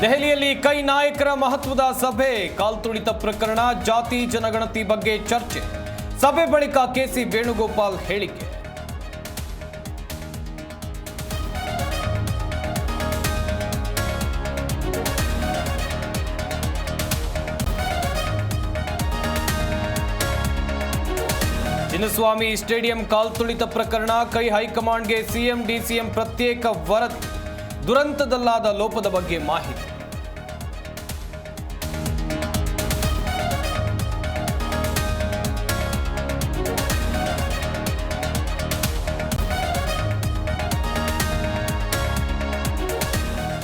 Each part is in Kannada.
ದೆಹಲಿಯಲ್ಲಿ ಕೈ ನಾಯಕರ ಮಹತ್ವದ ಸಭೆ, ಕಾಲ್ತುಳಿತ ಪ್ರಕರಣ, ಜಾತಿ ಜನಗಣತಿ ಬಗ್ಗೆ ಚರ್ಚೆ. ಸಭೆ ಬಳಿಕ ಕೆಸಿ ವೇಣುಗೋಪಾಲ್ ಹೇಳಿಕೆ. ಚಿನ್ನಸ್ವಾಮಿ ಸ್ಟೇಡಿಯಂ ಕಾಲ್ತುಳಿತ ಪ್ರಕರಣ, ಕೈ ಹೈಕಮಾಂಡ್ಗೆ ಸಿಎಂ ಡಿಸಿಎಂ ಪ್ರತ್ಯೇಕ ವರದಿ. ದುರಂತದಲ್ಲಾದ ಲೋಪದ ಬಗ್ಗೆ ಮಾಹಿತಿ.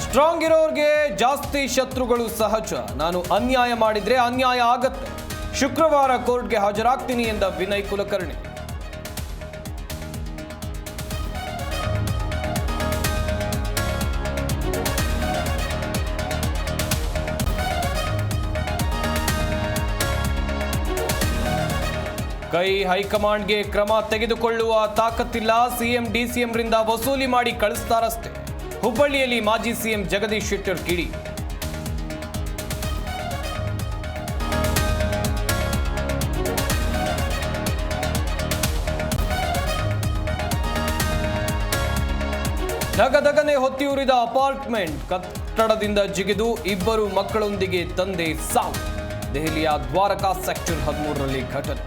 ಸ್ಟ್ರಾಂಗ್ ಇರೋರ್ಗೆ ಜಾಸ್ತಿ ಶತ್ರುಗಳು ಸಹಜ. ನಾನು ಅನ್ಯಾಯ ಮಾಡಿದ್ರೆ ಅನ್ಯಾಯ ಆಗತ್ತೆ. ಶುಕ್ರವಾರ ಕೋರ್ಟ್ಗೆ ಹಾಜರಾಗ್ತೀನಿ ಎಂದ ವಿನಯ್ ಕುಲಕರ್ಣಿ. ಕೈ ಹೈಕಮಾಂಡ್ಗೆ ಕ್ರಮ ತೆಗೆದುಕೊಳ್ಳುವ ತಾಕತ್ತಿಲ್ಲ. ಸಿಎಂ ಡಿಸಿಎಂರಿಂದ ವಸೂಲಿ ಮಾಡಿ ಕಳಿಸ್ತಾರಷ್ಟೇ. ಹುಬ್ಬಳ್ಳಿಯಲ್ಲಿ ಮಾಜಿ ಸಿಎಂ ಜಗದೀಶ್ ಶೆಟ್ಟರ್ ಕಿಡಿ. ಧಗಧಗನೆ ಹೊತ್ತಿಯುರಿದ ಅಪಾರ್ಟ್ಮೆಂಟ್, ಕಟ್ಟಡದಿಂದ ಜಿಗಿದು ಇಬ್ಬರು ಮಕ್ಕಳೊಂದಿಗೆ ತಂದೆ ಸಾವು. ದೆಹಲಿಯ ದ್ವಾರಕಾ ಸೆಕ್ಟರ್ 13ರಲ್ಲಿ ಘಟನೆ.